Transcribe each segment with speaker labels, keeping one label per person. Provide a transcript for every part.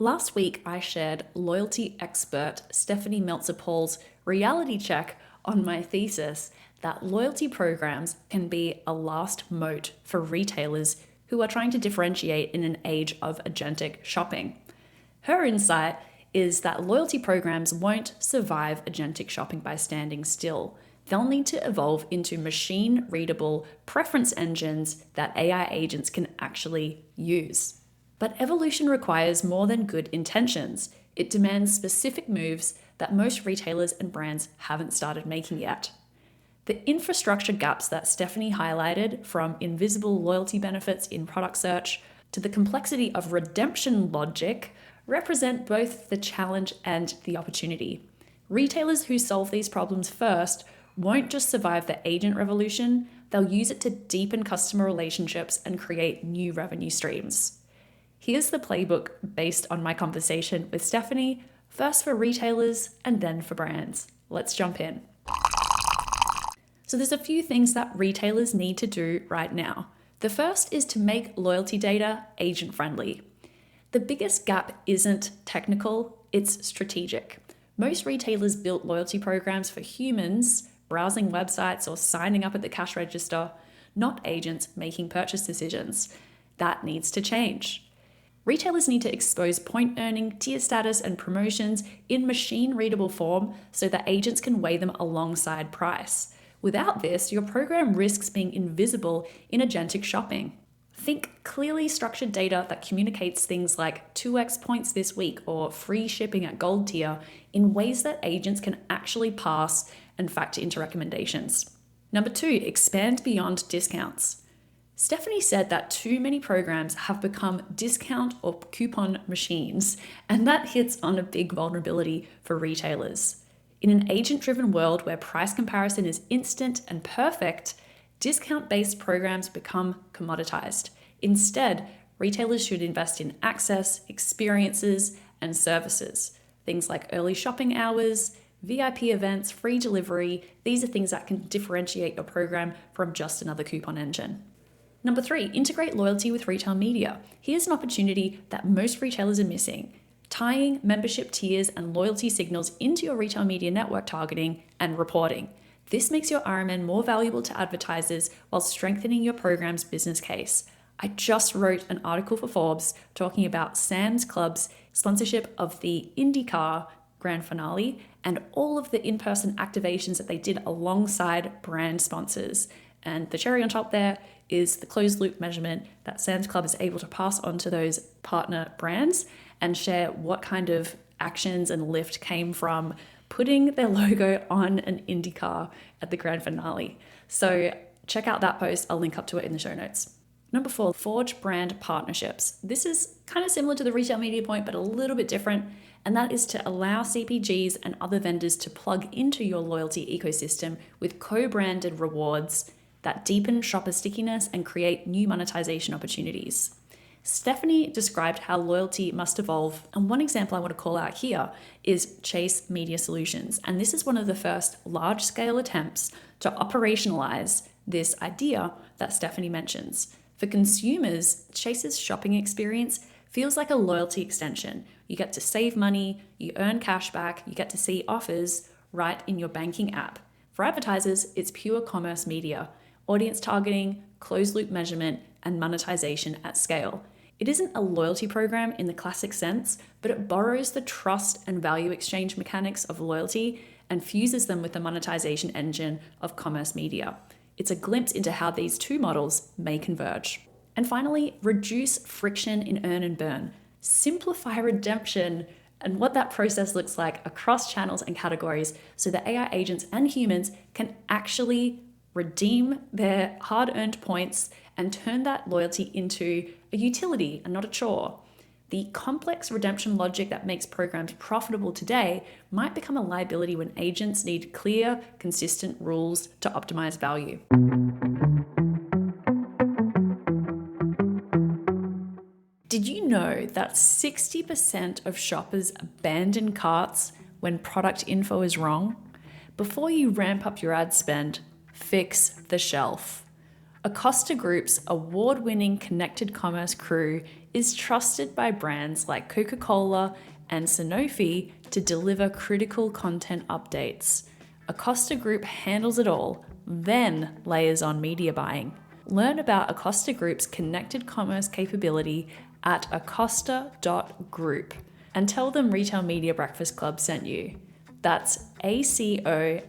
Speaker 1: Last week, I shared loyalty expert Stephanie Meltzer-Paul's reality check on my thesis that loyalty programs can be a last moat for retailers who are trying to differentiate in an age of agentic shopping. Her insight is that loyalty programs won't survive agentic shopping by standing still. They'll need to evolve into machine-readable preference engines that AI agents can actually use. But evolution requires more than good intentions. It demands specific moves that most retailers and brands haven't started making yet. The infrastructure gaps that Stephanie highlighted, from invisible loyalty benefits in product search to the complexity of redemption logic, represent both the challenge and the opportunity. Retailers who solve these problems first won't just survive the agent revolution, they'll use it to deepen customer relationships and create new revenue streams. Here's the playbook based on my conversation with Stephanie, first for retailers and then for brands. Let's jump in. So there's a few things that retailers need to do right now. The first is to make loyalty data agent-friendly. The biggest gap isn't technical, it's strategic. Most retailers built loyalty programs for humans browsing websites or signing up at the cash register, not agents making purchase decisions. That needs to change. Retailers need to expose point earning, tier status, and promotions in machine-readable form so that agents can weigh them alongside price. Without this, your program risks being invisible in agentic shopping. Think clearly structured data that communicates things like 2x points this week or free shipping at gold tier in ways that agents can actually pass and factor into recommendations. Number 2, expand beyond discounts. Stephanie said that too many programs have become discount or coupon machines, and that hits on a big vulnerability for retailers. In an agent-driven world where price comparison is instant and perfect, discount-based programs become commoditized. Instead, retailers should invest in access, experiences, and services. Things like early shopping hours, VIP events, free delivery. These are things that can differentiate your program from just another coupon engine. Number 3, integrate loyalty with retail media. Here's an opportunity that most retailers are missing: tying membership tiers and loyalty signals into your retail media network targeting and reporting. This makes your RMN more valuable to advertisers while strengthening your program's business case. I just wrote an article for Forbes talking about Sam's Club's sponsorship of the IndyCar Grand Finale and all of the in-person activations that they did alongside brand sponsors. And the cherry on top there is the closed loop measurement that Sam's Club is able to pass on to those partner brands and share what kind of actions and lift came from putting their logo on an IndyCar at the grand finale. So check out that post. I'll link up to it in the show notes. Number 4, forge brand partnerships. This is kind of similar to the retail media point, but a little bit different. And that is to allow CPGs and other vendors to plug into your loyalty ecosystem with co-branded rewards that deepen shopper stickiness and create new monetization opportunities. Stephanie described how loyalty must evolve, and one example I want to call out here is Chase Media Solutions. And this is one of the first large-scale attempts to operationalize this idea that Stephanie mentions. For consumers, Chase's shopping experience feels like a loyalty extension. You get to save money, you earn cash back, you get to see offers right in your banking app. For advertisers, it's pure commerce media, audience targeting, closed-loop measurement, and monetization at scale. It isn't a loyalty program in the classic sense, but it borrows the trust and value exchange mechanics of loyalty and fuses them with the monetization engine of commerce media. It's a glimpse into how these two models may converge. And finally, reduce friction in earn and burn. Simplify redemption and what that process looks like across channels and categories so that AI agents and humans can actually redeem their hard-earned points and turn that loyalty into a utility and not a chore. The complex redemption logic that makes programs profitable today might become a liability when agents need clear, consistent rules to optimize value. Did you know that 60% of shoppers abandon carts when product info is wrong? Before you ramp up your ad spend, fix the shelf. Acosta Group's award-winning connected commerce crew is trusted by brands like Coca-Cola and Sanofi to deliver critical content updates. Acosta Group handles it all, then layers on media buying. Learn about Acosta Group's connected commerce capability at acosta.group and tell them Retail Media Breakfast Club sent you. That's ACOSTA.group.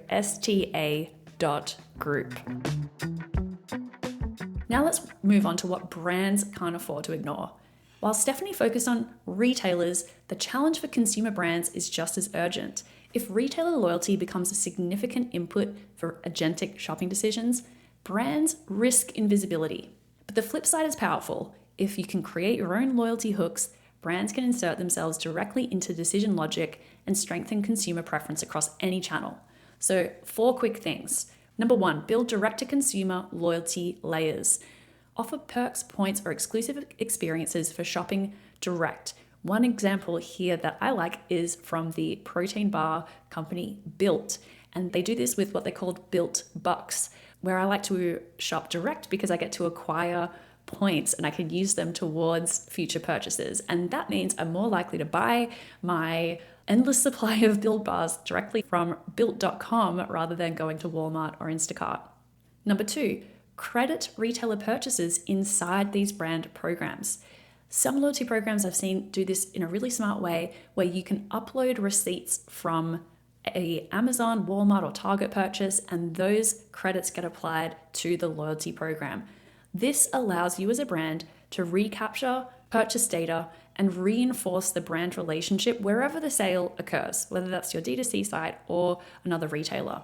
Speaker 1: Now let's move on to what brands can't afford to ignore. While Stephanie focused on retailers, the challenge for consumer brands is just as urgent. If retailer loyalty becomes a significant input for agentic shopping decisions, brands risk invisibility. But the flip side is powerful. If you can create your own loyalty hooks, brands can insert themselves directly into decision logic and strengthen consumer preference across any channel. So 4 quick things. Number 1, build direct-to-consumer loyalty layers. Offer perks, points, or exclusive experiences for shopping direct. One example here that I like is from the protein bar company Built, and they do this with what they called Built Bucks, where I like to shop direct because I get to acquire points and I can use them towards future purchases. And that means I'm more likely to buy my endless supply of Built bars directly from built.com rather than going to Walmart or Instacart. Number 2, credit retailer purchases inside these brand programs. Some loyalty programs I've seen do this in a really smart way where you can upload receipts from a Amazon, Walmart, or Target purchase, and those credits get applied to the loyalty program. This allows you as a brand to recapture purchase data and reinforce the brand relationship wherever the sale occurs, whether that's your D2C site or another retailer.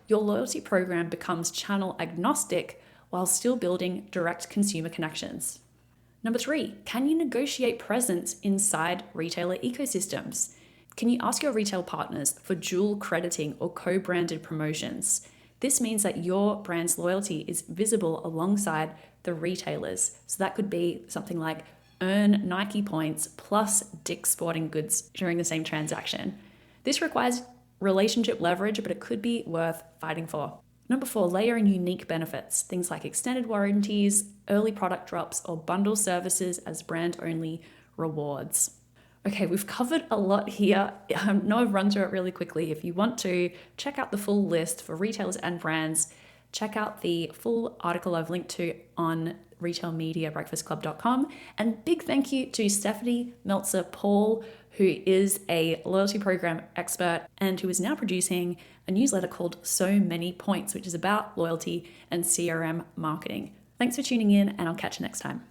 Speaker 1: Your loyalty program becomes channel agnostic while still building direct consumer connections. Number 3, can you negotiate presence inside retailer ecosystems? Can you ask your retail partners for dual crediting or co-branded promotions? This means that your brand's loyalty is visible alongside the retailers. So that could be something like earn Nike points plus Dick's Sporting Goods during the same transaction. This requires relationship leverage, but it could be worth fighting for. Number 4, layer in unique benefits, things like extended warranties, early product drops, or bundle services as brand-only rewards. Okay, we've covered a lot here. I know I've run through it really quickly. If you want to check out the full list for retailers and brands, check out the full article I've linked to on retailmediabreakfastclub.com. And big thank you to Stephanie Meltzer-Paul, who is a loyalty program expert and who is now producing a newsletter called So Many Points, which is about loyalty and CRM marketing. Thanks for tuning in, and I'll catch you next time.